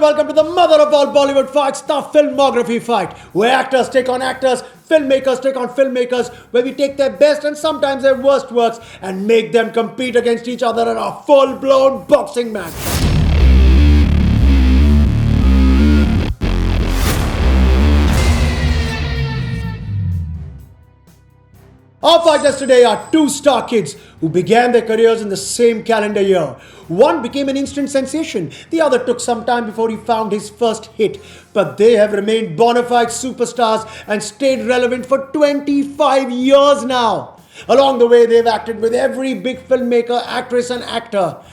welcome to the mother of all Bollywood fights, the Filmography Fight, where actors take on actors, filmmakers take on filmmakers, where we take their best and sometimes their worst works and make them compete against each other in a full-blown boxing match. Our fighters today are two star kids who began their careers in the same calendar year. One became an instant sensation, the other took some time before he found his first hit. But they have remained bona fide superstars and stayed relevant for 25 years now. Along the way, they've acted with every big filmmaker, actress and actor.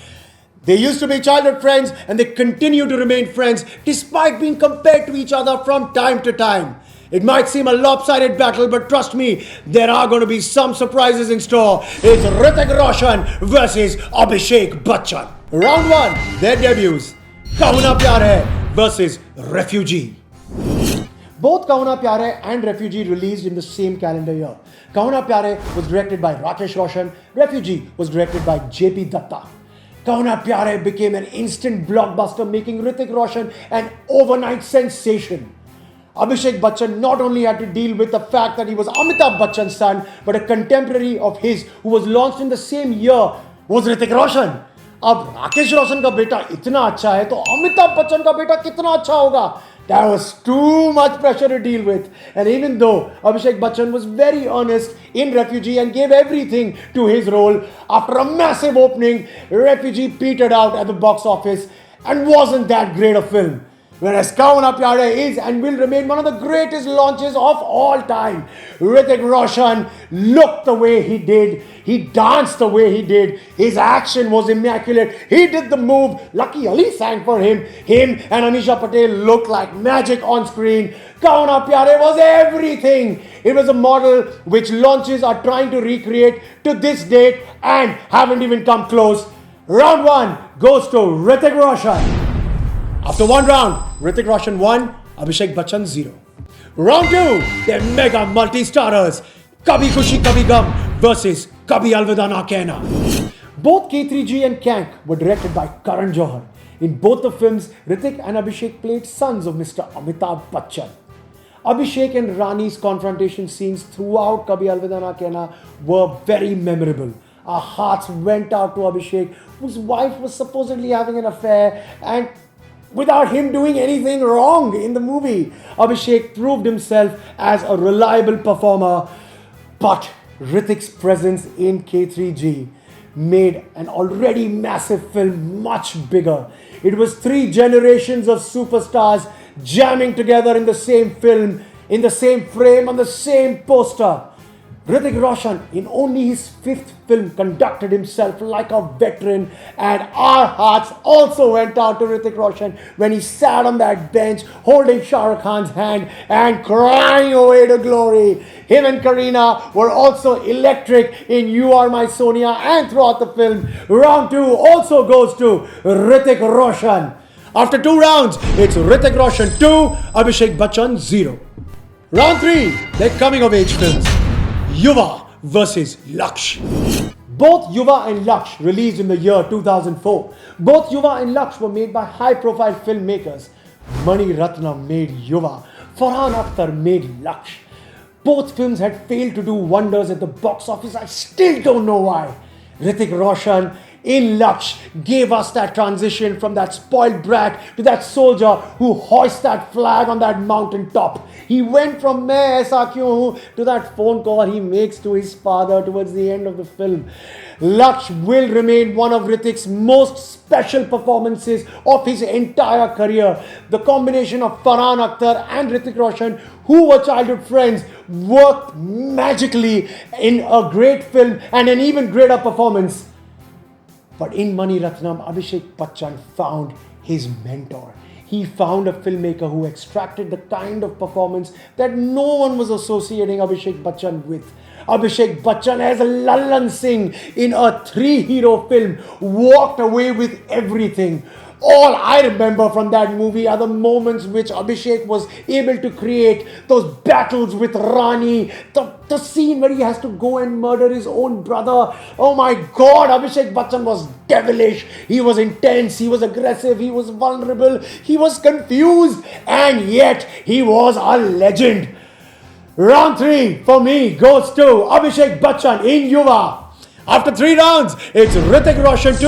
They used to be childhood friends and they continue to remain friends despite being compared to each other from time to time. It might seem a lopsided battle, but trust me, there are going to be some surprises in store. It's Hrithik Roshan versus Abhishek Bachchan. Round 1, their debuts. Kahuna Pyar Hai versus Refugee. Both Kahuna Pyar Hai and Refugee released in the same calendar year. Kahuna Pyar Hai was directed by Hrithik Roshan. Refugee was directed by J.P. Datta. Kahuna Pyar Hai became an instant blockbuster, making Hrithik Roshan an overnight sensation. Abhishek Bachchan not only had to deal with the fact that he was Amitabh Bachchan's son, but a contemporary of his who was launched in the same year was Hrithik Roshan. अब राकेश रोशन का बेटा इतना अच्छा है तो अमिताभ बच्चन का बेटा कितना अच्छा होगा? That was too much pressure to deal with. And even though Abhishek Bachchan was very earnest in Refugee and gave everything to his role, after a massive opening, Refugee petered out at the box office and wasn't that great a film. Whereas Kahuna Pyar Hai is and will remain one of the greatest launches of all time. Hrithik Roshan looked the way he did. He danced the way he did. His action was immaculate. He did the move. Lucky Ali sang for him. Him and Anisha Patel looked like magic on screen. Kahuna Pyar Hai was everything. It was a model which launches are trying to recreate to this date and haven't even come close. Round 1 goes to Hrithik Roshan. After one round, Hrithik Roshan won, Abhishek Bachchan 0. Round 2, their mega multi-starrers, Kabhi Khushi Kabhi Gum versus Kabhi Alvida Na Kehna. Both K3G and Kank were directed by Karan Johar. In both the films, Hrithik and Abhishek played sons of Mr. Amitabh Bachchan. Abhishek and Rani's confrontation scenes throughout Kabhi Alvida Na Kehna were very memorable. Our hearts went out to Abhishek, whose wife was supposedly having an affair, and without him doing anything wrong in the movie, Abhishek proved himself as a reliable performer. But Hrithik's presence in K3G made an already massive film much bigger. It was 3 generations of superstars jamming together in the same film, in the same frame, on the same poster. Hrithik Roshan, in only his 5th film, conducted himself like a veteran, and our hearts also went out to Hrithik Roshan when he sat on that bench holding Shah Rukh Khan's hand and crying away to glory. Him and Kareena were also electric in You Are My Sonia and throughout the film. Round 2 also goes to Hrithik Roshan. After 2 rounds, it's Hrithik Roshan 2, Abhishek Bachchan 0. Round 3, they're coming of age films. Yuva versus Laksh. Both Yuva and Laksh released in the year 2004. Both Yuva and Laksh were made by high-profile filmmakers. Mani Ratnam made Yuva. Farhan Akhtar made Laksh. Both films had failed to do wonders at the box office. I still don't know why. Hrithik Roshan in Laksh gave us that transition from that spoiled brat to that soldier who hoists that flag on that mountain top. He went from Main Aisa Kyun Hu to that phone call he makes to his father towards the end of the film. Laksh will remain one of Hrithik's most special performances of his entire career. The combination of Farhan Akhtar and Hrithik Roshan, who were childhood friends, worked magically in a great film and an even greater performance. But in Mani Ratnam, Abhishek Bachchan found his mentor. He found a filmmaker who extracted the kind of performance that no one was associating Abhishek Bachchan with. Abhishek Bachchan as Lallan Singh in a 3-hero film walked away with everything. All I remember from that movie are the moments which Abhishek was able to create, those battles with Rani, the scene where he has to go and murder his own brother. Oh my God, Abhishek Bachchan was devilish. He was intense, he was aggressive, he was vulnerable, he was confused, and yet he was a legend. Round 3 for me goes to Abhishek Bachchan in Yuva. After 3 rounds, it's Hrithik Roshan 2,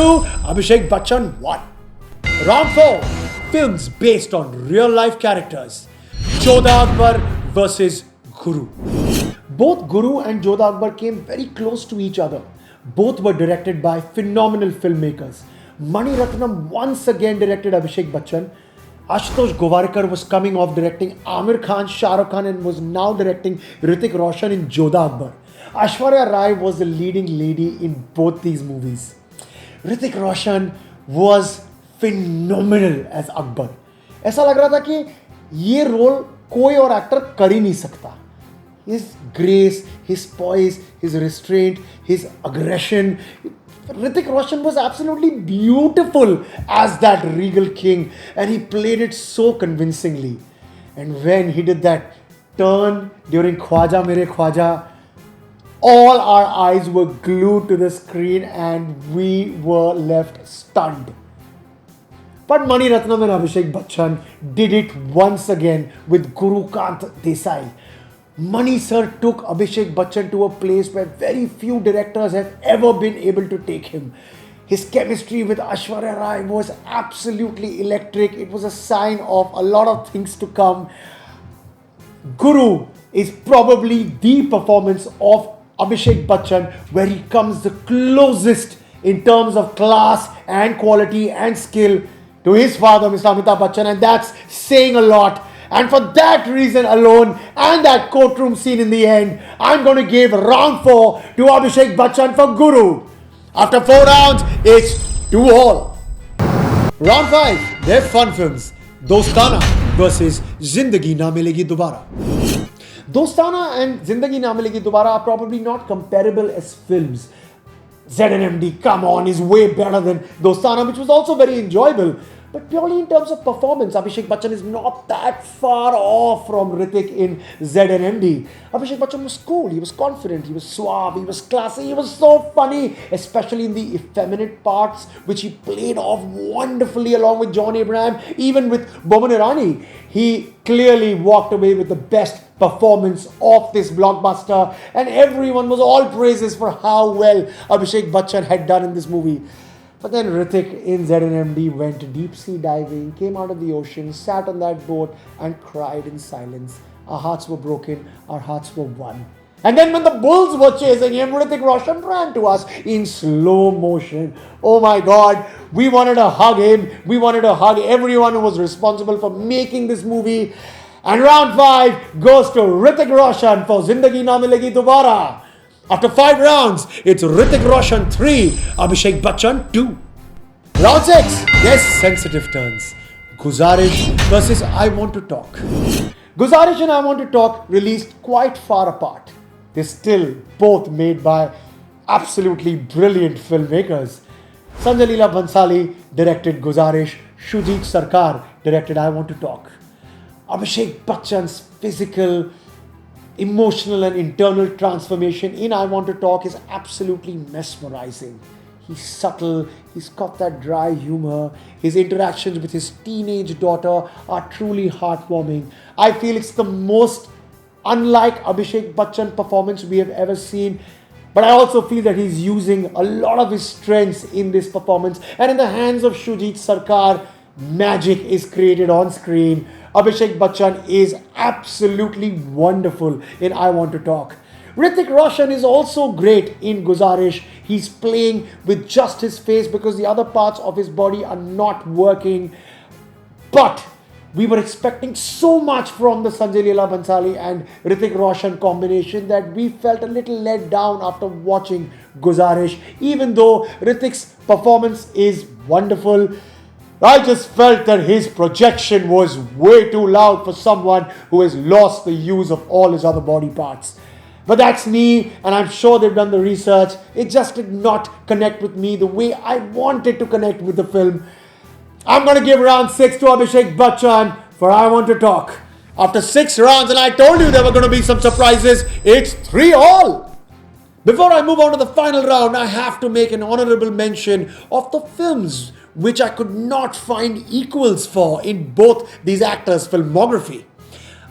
Abhishek Bachchan 1. Round 4, films based on real life characters. Jodha Akbar versus Guru. Both Guru and Jodha Akbar came very close to each other. Both were directed by phenomenal filmmakers. Mani Ratnam once again directed Abhishek Bachchan. Ashutosh Govarkar was coming off directing Amir Khan, Shah Rukh Khan, and was now directing Hrithik Roshan in Jodha Akbar. Aishwarya Rai was the leading lady in both these movies. Hrithik Roshan was phenomenal as Akbar. ऐसा लग रहा था कि ये role कोई और actor कर ही नहीं सकता. His grace, his poise, his restraint, his aggression. Hrithik Roshan was absolutely beautiful as that regal king, and he played it so convincingly. And when he did that turn during Khwaja Mere Khwaja, all our eyes were glued to the screen and we were left stunned. But Mani Ratnam and Abhishek Bachchan did it once again with Guru Kant Desai. Mani sir took Abhishek Bachchan to a place where very few directors have ever been able to take him. His chemistry with Aishwarya Rai was absolutely electric. It was a sign of a lot of things to come. Guru is probably the performance of Abhishek Bachchan where he comes the closest in terms of class and quality and skill to his father, Mr. Amitabh Bachchan, and that's saying a lot. And for that reason alone, and that courtroom scene in the end, I'm going to give round 4 to Abhishek Bachchan for Guru. After 4 rounds, it's 2-all. Round 5, they're fun films. Dostana versus Zindagi Na Milegi Dobara. Dostana and Zindagi Na Milegi Dobara are probably not comparable as films. ZNMD, come on, is way better than Dostana, which was also very enjoyable. But purely in terms of performance, Abhishek Bachchan is not that far off from Hrithik in ZNMD. Abhishek Bachchan was cool, he was confident, he was suave, he was classy, he was so funny, especially in the effeminate parts, which he played off wonderfully along with John Abraham, even with Boman Irani. He clearly walked away with the best performance of this blockbuster, and everyone was all praises for how well Abhishek Bachchan had done in this movie. But then Hrithik in ZNMD went deep sea diving, came out of the ocean, sat on that boat and cried in silence. Our hearts were broken, our hearts were won. And then when the bulls were chasing him, Hrithik Roshan ran to us in slow motion. Oh my God, we wanted to hug him. We wanted to hug everyone who was responsible for making this movie. And round 5 goes to Hrithik Roshan for Zindagi Na Milegi Dobara. After 5 rounds, it's Hrithik Roshan 3, Abhishek Bachchan 2. Round 6, yes, sensitive turns. Guzarish versus I Want to Talk. Guzarish and I Want to Talk released quite far apart. They're still both made by absolutely brilliant filmmakers. Sanjay Leela Bhansali directed Guzarish, Shujit Sarkar directed I Want to Talk. Abhishek Bachchan's physical, emotional and internal transformation in I Want to Talk is absolutely mesmerizing. He's subtle, he's got that dry humor, his interactions with his teenage daughter are truly heartwarming. I feel it's the most unlike Abhishek Bachchan performance we have ever seen, but I also feel that he's using a lot of his strengths in this performance, and in the hands of Shujit Sarkar, magic is created on screen. Abhishek Bachchan is absolutely wonderful in I Want to Talk. Hrithik Roshan is also great in Guzarish. He's playing with just his face because the other parts of his body are not working. But we were expecting so much from the Sanjay Leela Bhansali and Hrithik Roshan combination that we felt a little let down after watching Guzarish. Even though Hrithik's performance is wonderful, I just felt that his projection was way too loud for someone who has lost the use of all his other body parts. But that's me, and I'm sure they've done the research. It just did not connect with me the way I wanted to connect with the film. I'm going to give round 6 to Abhishek Bachchan for I Want to Talk. After 6 rounds, and I told you there were going to be some surprises, it's 3-all. Before I move on to the final round, I have to make an honorable mention of the films which I could not find equals for in both these actors' filmography.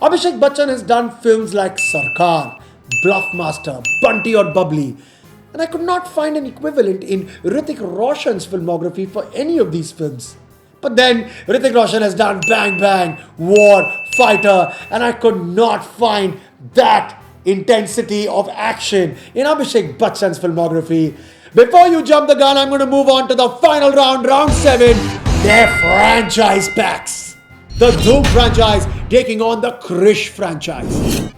Abhishek Bachchan has done films like Sarkar, Bluffmaster, Bunty or Bubbly, and I could not find an equivalent in Hrithik Roshan's filmography for any of these films. But then Hrithik Roshan has done Bang Bang, War, Fighter, and I could not find that intensity of action in Abhishek Bachchan's filmography. Before you jump the gun, I'm going to move on to the final round, round 7, their franchise packs. The Dhoom franchise taking on the Krish franchise.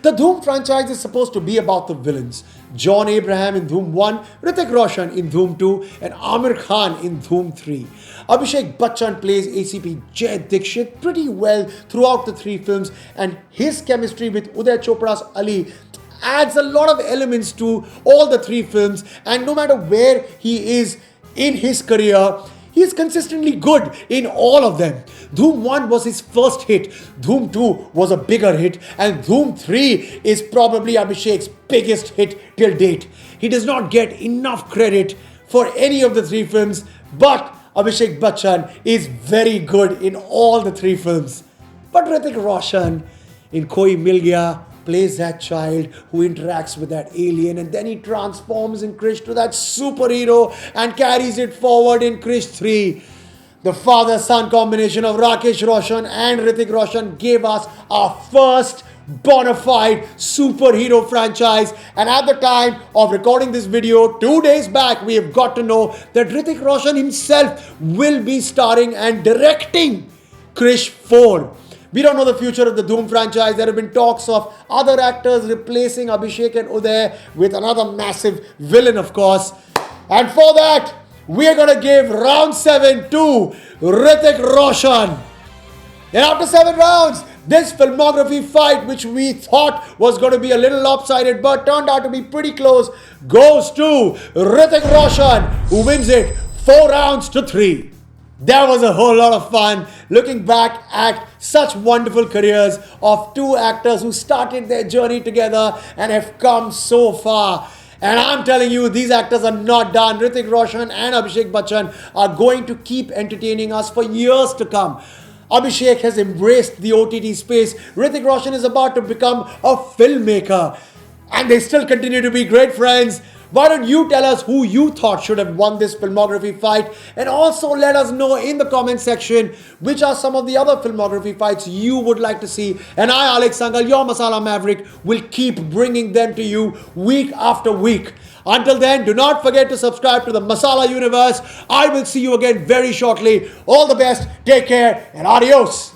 The Dhoom franchise is supposed to be about the villains. John Abraham in Dhoom 1, Hrithik Roshan in Dhoom 2, and Amir Khan in Dhoom 3. Abhishek Bachchan plays ACP Jay Dikshit pretty well throughout the 3 films, and his chemistry with Uday Chopra's Ali adds a lot of elements to all the 3 films, and no matter where he is in his career, he is consistently good in all of them. Dhoom 1 was his first hit, Dhoom 2 was a bigger hit, and Dhoom 3 is probably Abhishek's biggest hit till date. He does not get enough credit for any of the 3 films, but Abhishek Bachchan is very good in all the 3 films. But Hrithik Roshan in Koi Mil Gaya plays that child who interacts with that alien, and then he transforms in Krish to that superhero and carries it forward in Krish 3. The father-son combination of Rakesh Roshan and Hrithik Roshan gave us our first bona fide superhero franchise, and at the time of recording this video 2 days back, we have got to know that Hrithik Roshan himself will be starring and directing Krish 4. We don't know the future of the Dhoom franchise. There have been talks of other actors replacing Abhishek and Uday with another massive villain, of course. And for that, we are going to give round 7 to Hrithik Roshan. And after 7 rounds, this filmography fight, which we thought was going to be a little lopsided but turned out to be pretty close, goes to Hrithik Roshan, who wins it 4 rounds to 3. That was a whole lot of fun looking back at such wonderful careers of 2 actors who started their journey together and have come so far. And I'm telling you, these actors are not done. Hrithik Roshan and Abhishek Bachchan are going to keep entertaining us for years to come. Abhishek has embraced the OTT space. Hrithik Roshan is about to become a filmmaker. And they still continue to be great friends. Why don't you tell us who you thought should have won this filmography fight, and also let us know in the comment section which are some of the other filmography fights you would like to see, and I, Alex Sangal, your Masala Maverick, will keep bringing them to you week after week. Until then, do not forget to subscribe to the Masala universe. I will see you again very shortly. All the best, take care, and adios.